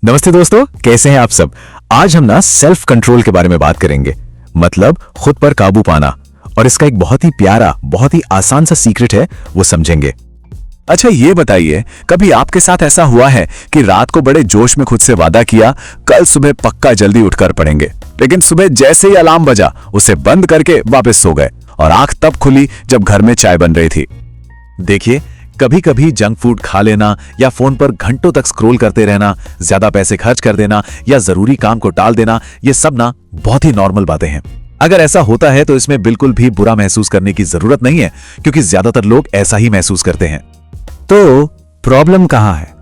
नमस्ते दोस्तों, कैसे हैं आप सब। आज हम ना सेल्फ कंट्रोल के बारे में बात करेंगे, मतलब खुद पर काबू पाना। और इसका एक बहुत ही प्यारा, बहुत ही आसान सा सीक्रेट है, वो समझेंगे। अच्छा ये बताइए, कभी आपके साथ ऐसा हुआ है कि रात को बड़े जोश में खुद से वादा किया कल सुबह पक्का जल्दी उठकर पढ़ेंगे, लेकिन सुबह जैसे ही अलार्म बजा उसे बंद करके वापस सो गए और आंख तब खुली जब घर में चाय बन रही थी। देखिए, कभी कभी जंक फूड खा लेना या फोन पर घंटों तक स्क्रॉल करते रहना, ज्यादा पैसे खर्च कर देना या जरूरी काम को टाल देना, ये सब ना बहुत ही नॉर्मल बातें हैं। अगर ऐसा होता है तो इसमें बिल्कुल भी बुरा महसूस करने की जरूरत नहीं है, क्योंकि ज्यादातर लोग ऐसा ही महसूस करते हैं। तो प्रॉब्लम कहां है?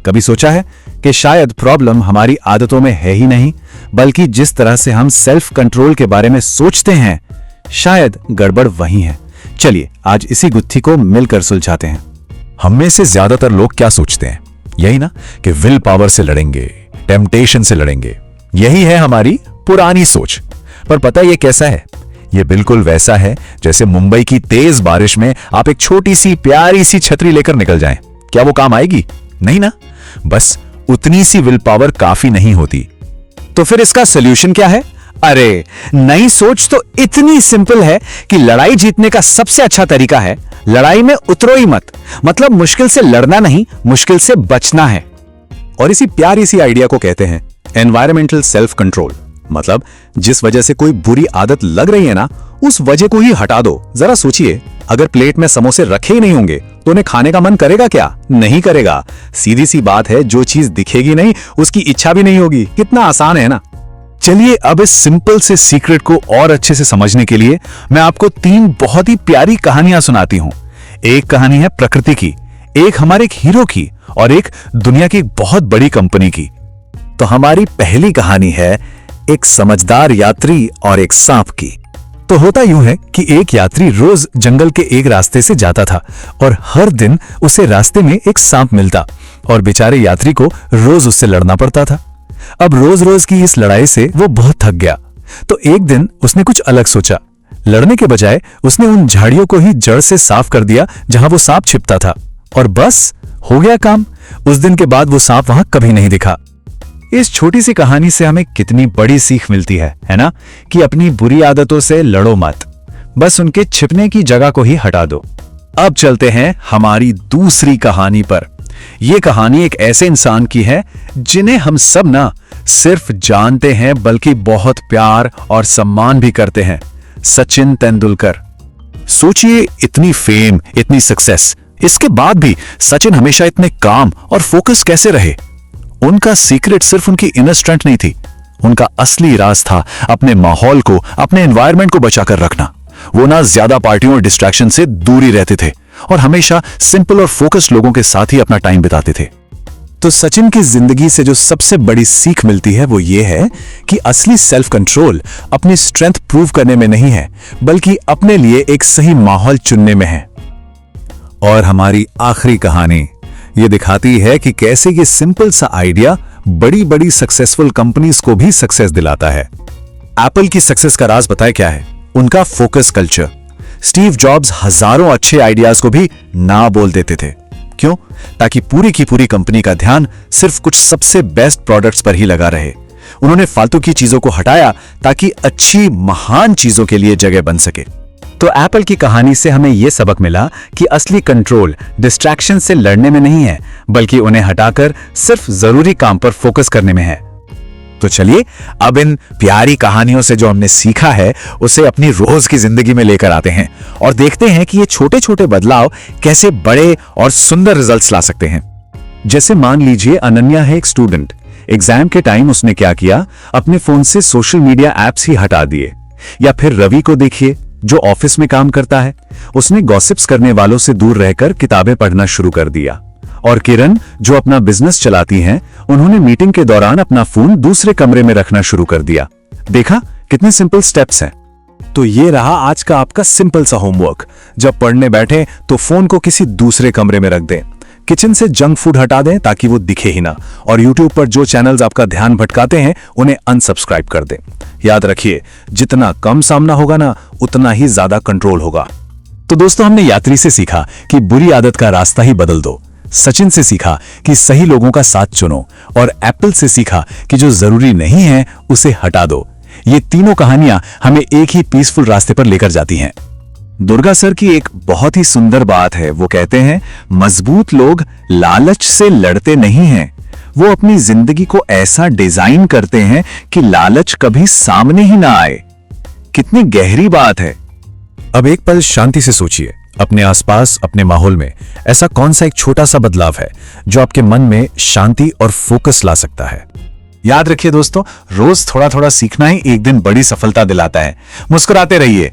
कभी सोचा है कि शायद प्रॉब्लम हमारी आदतों में है ही नहीं, बल्कि जिस तरह से हम सेल्फ कंट्रोल के बारे में सोचते हैं, शायद गड़बड़ वही है। चलिए आज इसी गुत्थी को मिलकर सुलझाते हैं। हम में से ज्यादातर लोग क्या सोचते हैं? यही ना कि विल पावर से लड़ेंगे, टेम्पटेशन से लड़ेंगे। यही है हमारी पुरानी सोच। पर पता ये कैसा है? ये बिल्कुल वैसा है जैसे मुंबई की तेज बारिश में आप एक छोटी सी प्यारी सी छतरी लेकर निकल जाएं। क्या वो काम आएगी? नहीं ना। बस उतनी सी विल पावर काफी नहीं होती। तो फिर इसका सोल्यूशन क्या है? अरे नई सोच तो इतनी सिंपल है कि लड़ाई जीतने का सबसे अच्छा तरीका है, लड़ाई में उतरो ही मत। मतलब मुश्किल से लड़ना नहीं, मुश्किल से बचना है। और इसी प्यारी सी आइडिया को कहते हैं एनवायरमेंटल सेल्फ कंट्रोल। मतलब जिस वजह से कोई बुरी आदत लग रही है ना, उस वजह को ही हटा दो। जरा सोचिए, अगर प्लेट में समोसे रखे ही नहीं होंगे तो उन्हें खाने का मन करेगा क्या? नहीं करेगा। सीधी सी बात है, जो चीज दिखेगी नहीं उसकी इच्छा भी नहीं होगी। कितना आसान है ना। चलिए अब इस सिंपल से सीक्रेट को और अच्छे से समझने के लिए मैं आपको 3 बहुत ही प्यारी कहानियां सुनाती हूं। एक कहानी है प्रकृति की, एक हमारे एक हीरो की और एक दुनिया की एक बहुत बड़ी कंपनी की। तो हमारी पहली कहानी है एक समझदार यात्री और एक सांप की। तो होता यूं है कि एक यात्री रोज जंगल के एक रास्ते से जाता था और हर दिन उसे रास्ते में एक सांप मिलता और बेचारे यात्री को रोज उससे लड़ना पड़ता था। अब रोज रोज की इस लड़ाई से वो बहुत थक गया, तो एक दिन उसने कुछ अलग सोचा। लड़ने के बजाय उसने उन झाड़ियों को ही जड़ से साफ कर दिया जहां वो सांप छिपता था, और बस हो गया काम। उस दिन के बाद वो सांप वहां कभी नहीं दिखा। इस छोटी सी कहानी से हमें कितनी बड़ी सीख मिलती है ना, कि अपनी बुरी आदतों से लड़ो मत, बस उनके छिपने की जगह को ही हटा दो। अब चलते हैं हमारी दूसरी कहानी पर। यह कहानी एक ऐसे इंसान की है जिन्हें हम सब ना सिर्फ जानते हैं बल्कि बहुत प्यार और सम्मान भी करते हैं। सचिन तेंदुलकर। सोचिए, इतनी फेम, इतनी सक्सेस, इसके बाद भी सचिन हमेशा इतने काम और फोकस कैसे रहे? उनका सीक्रेट सिर्फ उनकी इनर स्ट्रेंथ नहीं थी, उनका असली राज था अपने माहौल को, अपने एनवायरनमेंट को बचाकर रखना। वो ना ज्यादा पार्टियों और डिस्ट्रैक्शन से दूरी रहते थे और हमेशा सिंपल और फोकस्ड लोगों के साथ ही अपना टाइम बिताते थे। तो सचिन की जिंदगी से जो सबसे बड़ी सीख मिलती है वो ये है कि असली सेल्फ कंट्रोल अपनी स्ट्रेंथ प्रूव करने में नहीं है, बल्कि अपने लिए एक सही माहौल चुनने में है। और हमारी आखिरी कहानी ये दिखाती है कि कैसे ये सिंपल सा आइडिया बड़ी बड़ी सक्सेसफुल कंपनीज को भी सक्सेस दिलाता है। एप्पल की सक्सेस का राज बताए क्या है? उनका फोकस कल्चर। स्टीव जॉब्स हजारों अच्छे आइडियाज को भी ना बोल देते थे। क्यों? ताकि पूरी की पूरी कंपनी का ध्यान सिर्फ कुछ सबसे बेस्ट प्रोडक्ट्स पर ही लगा रहे। उन्होंने फालतू की चीजों को हटाया ताकि अच्छी महान चीजों के लिए जगह बन सके। तो एप्पल की कहानी से हमें यह सबक मिला कि असली कंट्रोल डिस्ट्रैक्शन से लड़ने में नहीं है, बल्कि उन्हें हटाकर सिर्फ जरूरी काम पर फोकस करने में है। तो चलिए अब इन प्यारी कहानियों से जो हमने सीखा है उसे अपनी रोज की जिंदगी में लेकर आते हैं और देखते हैं कि ये छोटे छोटे बदलाव कैसे बड़े और सुंदर रिजल्ट्स ला सकते हैं। जैसे मान लीजिए अनन्या है एक स्टूडेंट। एग्जाम के टाइम उसने क्या किया? अपने फोन से सोशल मीडिया एप्स ही हटा दिए। या फिर रवि को देखिए, जो ऑफिस में काम करता है, उसने गॉसिप्स करने वालों से दूर रहकर किताबें पढ़ना शुरू कर दिया। और किरण, जो अपना बिजनेस चलाती हैं, उन्होंने मीटिंग के दौरान अपना फोन दूसरे कमरे में रखना शुरू कर दिया। देखा कितने सिंपल स्टेप्स हैं। तो ये रहा आज का आपका सिंपल सा होमवर्क। जब पढ़ने बैठे तो फोन को किसी दूसरे कमरे में रख दें। किचन से जंक फूड हटा दें ताकि वो दिखे ही ना, और यूट्यूब पर जो चैनल्स आपका ध्यान भटकाते हैं उन्हें अनसब्सक्राइब कर दें। याद रखिए, जितना कम सामना होगा ना, उतना ही ज्यादा कंट्रोल होगा। तो दोस्तों, हमने यात्री से सीखा कि बुरी आदत का रास्ता ही बदल दो, सचिन से सीखा कि सही लोगों का साथ चुनो, और एप्पल से सीखा कि जो जरूरी नहीं है उसे हटा दो। ये तीनों कहानियां हमें एक ही पीसफुल रास्ते पर लेकर जाती हैं। दुर्गा सर की एक बहुत ही सुंदर बात है। वो कहते हैं, मजबूत लोग लालच से लड़ते नहीं हैं, वो अपनी जिंदगी को ऐसा डिजाइन करते हैं कि लालच कभी सामने ही ना आए। कितनी गहरी बात है। अब एक पल शांति से सोचिए, अपने आसपास, अपने माहौल में ऐसा कौन सा एक छोटा सा बदलाव है जो आपके मन में शांति और फोकस ला सकता है। याद रखिए दोस्तों, रोज थोड़ा थोड़ा सीखना ही एक दिन बड़ी सफलता दिलाता है। मुस्कुराते रहिए,